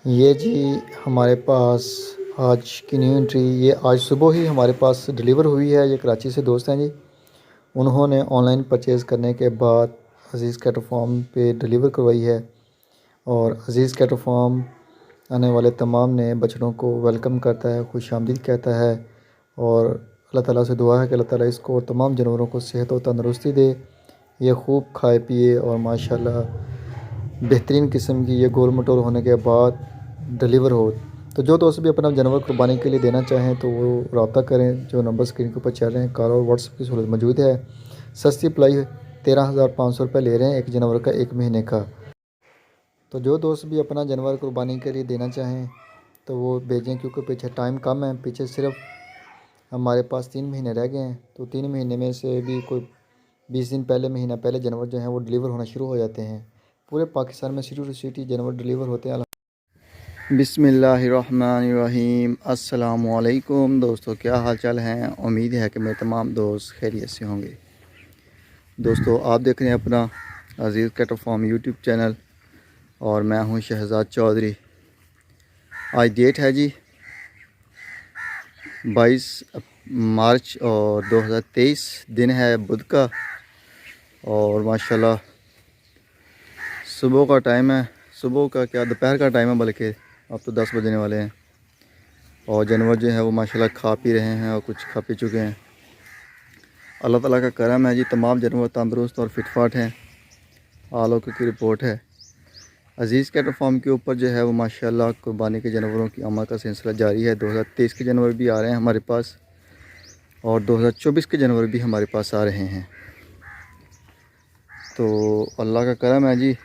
ये जी हमारे पास आज की न्यू एंट्री, ये आज सुबह ही हमारे पास डिलीवर हुई है। ये कराची से दोस्त हैं जी। उन्होंने ऑनलाइन परचेज़ करने के बाद अज़ीज़ कैटल फार्म पे डिलीवर करवाई है। और अज़ीज़ कैटल फार्म आने वाले तमाम नए बछड़ों को वेलकम करता है, खुशामदीद कहता है। और अल्लाह ताला से दुआ है कि अल्लाह ताला इसको और तमाम जानवरों को सेहत और तंदरुस्ती दे। ये खूब खाए पिए और माशाल्लाह बेहतरीन किस्म की ये गोल मटोल होने के बाद डिलीवर हो। तो जो दोस्त भी अपना जानवर कुर्बानी के लिए देना चाहें तो वो रब्ता करें। जो नंबर स्क्रीन के ऊपर चल रहे हैं, कॉल और व्हाट्सएप की सहूलत मौजूद है। सस्ती पलाई 13,500 रुपये ले रहे हैं एक जानवर का, 1 महीने का। तो जो दोस्त भी अपना जानवर कुर्बानी के लिए देना चाहें तो वो भेजें, क्योंकि पीछे टाइम कम है। पीछे सिर्फ हमारे पास 3 महीने रह गए हैं। तो 3 महीने में से भी कोई 20 दिन पहले, महीना पहले जानवर जो हैं वो डिलीवर होना शुरू हो जाते हैं। पूरे पाकिस्तान में सिटी टू सिटी जानवर डिलीवर होते हैं। बिस्मिल्लाहिर्रहमानिर्रहीम। अस्सलामुअलैकुम दोस्तों, क्या हाल चाल हैं। उम्मीद है कि मेरे तमाम दोस्त खैरियत से होंगे। दोस्तों, आप देख रहे हैं अपना अज़ीज़ कैटल फार्म यूट्यूब चैनल और मैं हूं शहजाद चौधरी। आज डेट है जी 22 मार्च और 2023, दिन है बुध का। और माशाल्लाह सुबह का टाइम है। सुबह का क्या, दोपहर का टाइम है, बल्कि अब तो 10 बजने वाले हैं। और जानवर जो है वो माशाल्लाह खा पी रहे हैं और कुछ खा पी चुके हैं। अल्लाह ताला का करम है जी, तमाम जानवर तंदुरुस्त और फिटफाट हैं। आलोक की रिपोर्ट है। अज़ीज़ कैटल फार्म के ऊपर जो है वो माशाल्लाह कुर्बानी के जानवरों की आमद का सिलसिला जारी है। 2023 के जानवर भी आ रहे हैं हमारे पास और 2024 के जानवर भी हमारे पास आ रहे हैं। तो अल्लाह का करम है जी।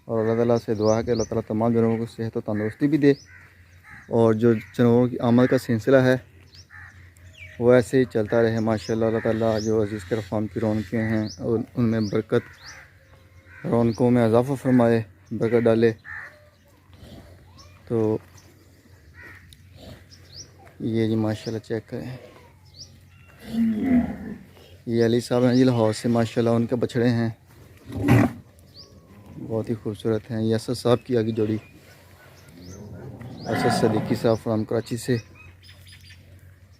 और अल्लाह ताला से दुआ है कि अल्लाह ताला तमाम जानवरों को सेहत और तंदुरुस्ती भी दे। और जो जानवरों की आमद का सिलसिला है वो ऐसे ही चलता रहे माशाल्लाह। अल्लाह ताला जो अज़ीज़ कैटल फार्म की रौनकें हैं उनमें बरकत, रौनकों में इजाफ़ा फरमाए, बरकत डाले। तो ये जी माशाल्लाह चेक करें, ये अली साहब हैं जी लाहौर से। माशाल्लाह उनके बछड़े हैं, बहुत ही खूबसूरत हैं। ये असद साहब की आगे जोड़ी, असद सदीकी साहब फ्राम कराची से।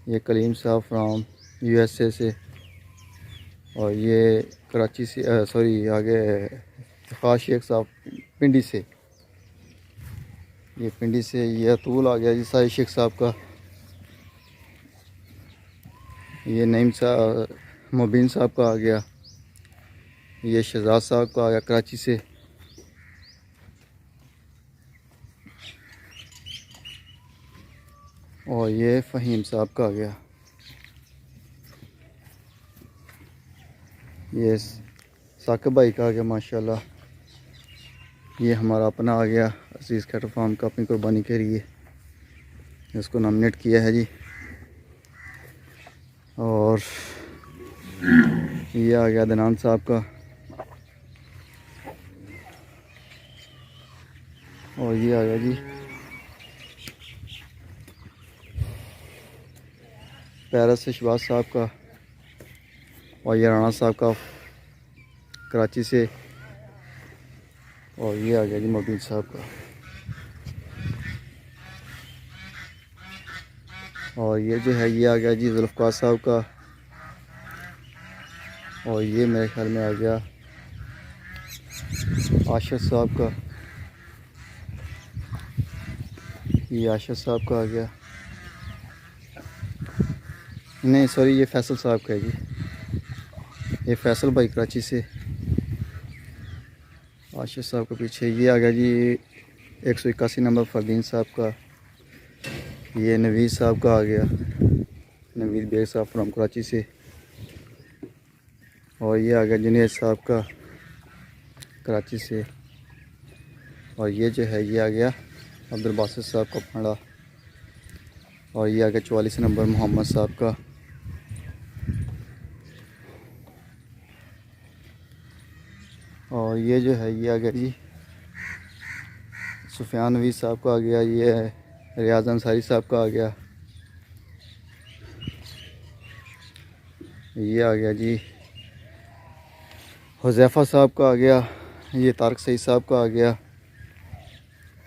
ये कलीम साहब फ्राम USA से। और ये कराची से सॉरी आगे ख़ास शेख साहब पिंडी से। ये पिंडी से। ये अतूल आ गया जी साहिर शेख साहब का। ये नईम साहब मुबीन साहब का आ गया। ये शहजाद साहब का आ गया कराची से। और ये फ़हीम साहब का आ गया। ये साकिब भाई का आ गया माशाल्लाह। ये हमारा अपना आ गया अज़ीज़ कैटल फार्म का, अपनी कुर्बानी के लिए इसको नॉमिनेट किया है जी। और ये आ गया अदनान साहब का। और ये आ गया जी पैरस से शहबाज साहब का। और ये राणा साहब का कराची से। और ये आ गया जी मुबीन साहब का। और ये जो है ये आ गया जी जुल्फ़कार साहब का। और ये मेरे ख्याल में आ गया आशिफ साहब का। ये आशिफ साहब का आ गया, नहीं सॉरी ये फैसल साहब का है जी। ये फैसल भाई कराची से। आशिफ साहब के पीछे ये आ गया जी 181 नंबर फरदीन साहब का। ये नवीद साहब का आ गया, नवीद बेग साहब फ्राम कराची से। और ये आ गया जुनेद साहब का कराची से। और ये जो है ये आ गया अब्दुल बासित साहब का फंडा। और ये आ गया 44 नंबर मोहम्मद साहब का। और ये जो है ये आ गया जी सुफियान नवीद साहब का आ गया। ये रियाज अंसारी साहब का आ गया। ये आ गया जी हुज़ैफ़ा साहब का आ गया। ये तारक सईद साहब का आ गया।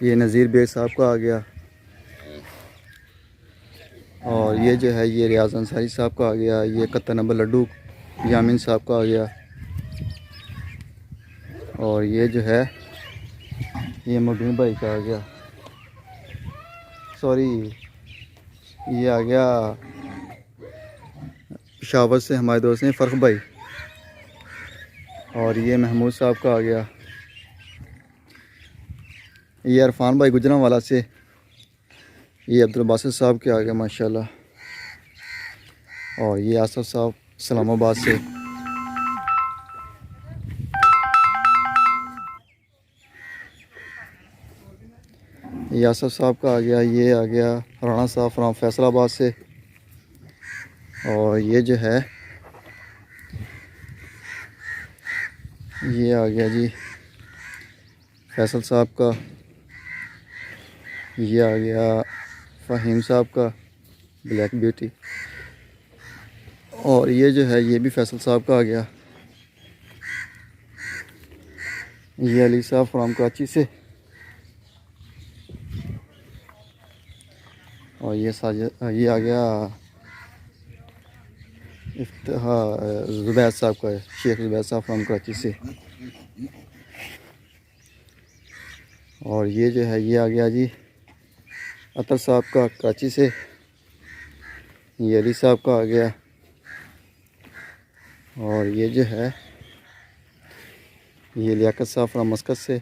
ये नज़ीर बेग साहब का आ गया। और ये जो है ये रियाज अंसारी साहब का आ गया। ये कत्ता नंबर लड्डू यामिन साहब का आ गया। और ये जो है ये मुबीन भाई का आ गया। सॉरी, ये आ गया पेशावर से हमारे दोस्त हैं फ़र्क भाई। और ये महमूद साहब का आ गया। ये इरफान भाई गुजरांवाला से। ये अब्दुल बासित साहब के आ गया माशाल्लाह। और ये आसफ साहब इस्लामाबाद से। ये आसफ साहब का आ गया। ये आ गया राणा साहब फ्राम फैसलाबाद से। और ये जो है ये आ गया जी फैसल साहब का। ये आ गया फ़हीम साहब का ब्लैक ब्यूटी। और ये जो है ये भी फैसल साहब का आ गया। ये अली साहब फ्राम कराची से। और ये ये आ गया ज़ुबैर साहब का, शेख ज़ुबैर साहब फ्राम कराची से। और ये जो है ये आ गया जी अतर साहब का कराची से। ये अली साहब का आ गया। और ये जो है ये लियाकत साहब फ्राम मस्कत से।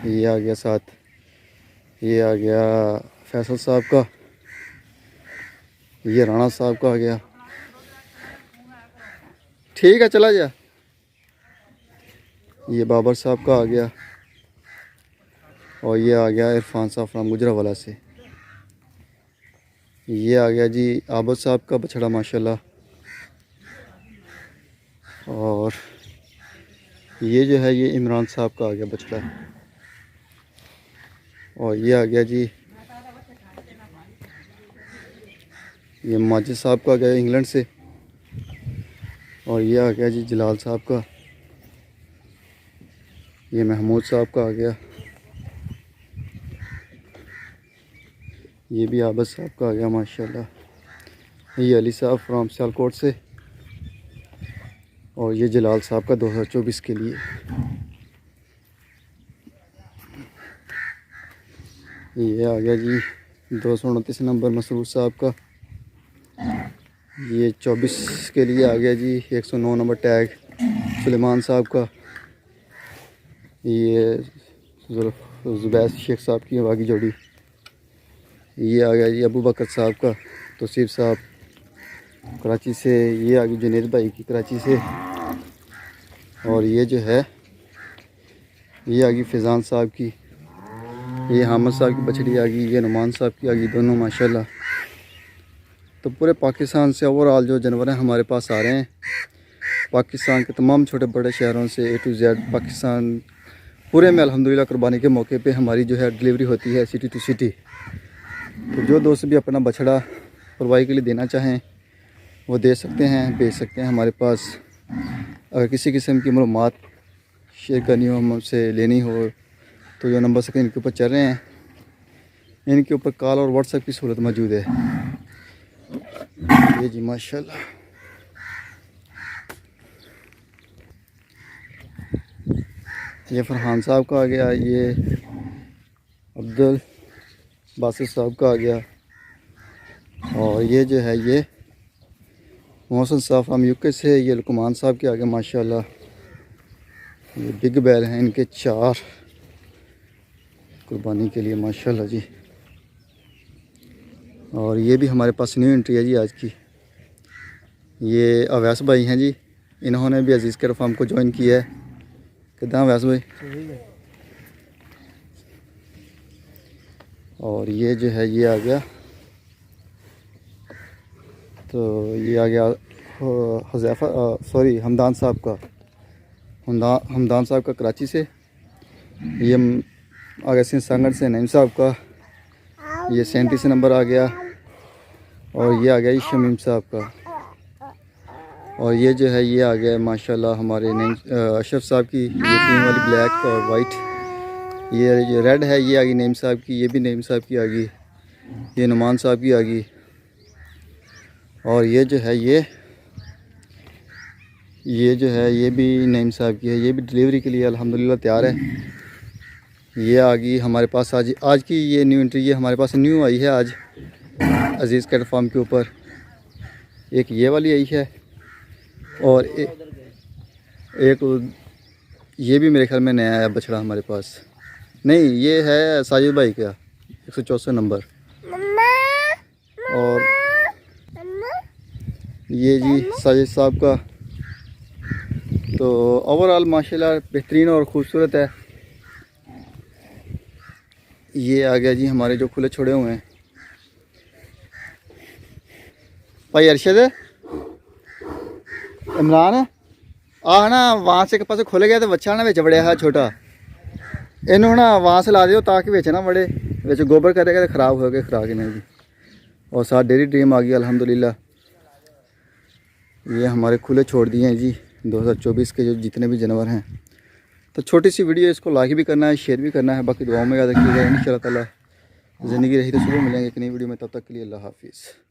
ये आ गया साथ। ये आ गया फैसल साहब का। ये राणा साहब का आ गया। ठीक है चला जा। ये बाबर साहब का आ गया। और ये आ गया इरफान साहब फ्राम गुजरांवाला से। ये आ गया जी आबद साहब का बछड़ा माशाल्लाह। और ये जो है ये इमरान साहब का आ गया बछड़ा। और ये आ गया जी ये माजिद साहब का आ गया इंग्लैंड से। और ये आ गया जी जलाल साहब का। ये महमूद साहब का आ गया। ये भी आबद साहब का आ गया माशाल्लाह। ये अली साहब फ्राम सियालकोट से। और ये जलाल साहब का 2024 के लिए। ये आ गया जी 229 नंबर मसरूर साहब का। ये 24 के लिए आ गया जी 109 नंबर टैग सुलेमान साहब का। ये ज़ुबैर शेख साहब की बागी जोड़ी। ये आ गया जी अबू बकर साहब का तौसीफ साहब कराची से। ये आ गई जुनेद भाई की कराची से। और ये जो है ये आ गई फैज़ान साहब की। ये हामिद साहब की बछड़ी आ गई। ये नुमान साहब की आ गई दोनों माशाल्लाह। तो पूरे पाकिस्तान से ओवरऑल जो जानवर हैं हमारे पास आ रहे हैं। पाकिस्तान के तमाम छोटे बड़े शहरों से A to Z पाकिस्तान पूरे में अल्हम्दुलिल्लाह कुर्बानी के मौके पे हमारी जो है डिलीवरी होती है सिटी टू सिटी। तो जो दोस्त भी अपना बछड़ा परवाही के लिए देना चाहें वो दे सकते हैं, भेज सकते हैं हमारे पास। अगर किसी किस्म की मालूमात शेयर करनी हो, हमसे लेनी हो, तो जो नंबर स्क्रीन के ऊपर चल रहे हैं इनके ऊपर कॉल और व्हाट्सएप की सहूलत मौजूद है। ये जी माशाल्लाह। ये फरहान साहब का आ गया। ये अब्दुल बासित साहब का आ गया। और ये जो है ये मोहसिन साहब फ्राम यूके से। ये लुकमान साहब के आ गए माशाल्लाह। ये बिग बैल हैं इनके 4 कुर्बानी के लिए माशाल्लाह जी। और ये भी हमारे पास न्यू एंट्री है जी आज की। ये अवैस भाई हैं जी, इन्होंने भी अजीज़ केयर फार्म को ज्वाइन किया है। कितना अवैस भाई? और ये जो है ये आ गया, तो ये आ गया हज़ैफ़ा सॉरी हमदान साहब का। हमदान साहब का कराची से। ये आ गया संगड़ से नईम साहब का। ये 37 नंबर आ गया। और ये आ गया शमीम साहब का। और ये जो है ये आ गया माशाल्लाह हमारे अशरफ साहब की ये टीम वाली ब्लैक और वाइट। ये जो रेड है ये आ गई नईम साहब की, ये भी नईम साहब की आ गई, ये नुमान साहब की आ गई, और ये जो है ये जो है ये भी नईम साहब की है। ये भी डिलीवरी के लिए अल्हम्दुलिल्लाह तैयार है। ये आ गई हमारे पास आज की ये न्यू एंट्री, ये हमारे पास न्यू आई है आज अजीज़ कैट फार्म के ऊपर। एक ये वाली आई है और एक ये भी मेरे ख्याल में नया आया बछड़ा हमारे पास। नहीं, ये है साजिद भाई का 164 नंबर। और ये जी साजिद साहब का। तो ओवरऑल माशाल्लाह बेहतरीन और ख़ूबसूरत है। ये आ गया जी हमारे जो खुले छोड़े हुए हैं। भाई अरशद, इमरान आ ना वहाँ से एक पास खुल गया तो बच्चा ना बिच बड़िया है छोटा, इनू ना वहाँ से ला दियो ताकि बिच ना बड़े, बिच गोबर करेगा तो ख़राब हो गए खुराक नहीं जी। और साथ डेरी ड्रीम आ गई अल्हम्दुलिल्लाह। ये हमारे खुले छोड़ दिए हैं जी 2024 के जो जितने भी जानवर हैं। तो छोटी सी वीडियो, इसको लाइक भी करना है, शेयर भी करना है, बाकी दुआओं में याद रखिएगा। इंशाअल्लाह ताला ज़िंदगी रही तो सुबह मिलेंगे एक नई वीडियो में। तब तक के लिए अल्लाह हाफिज़।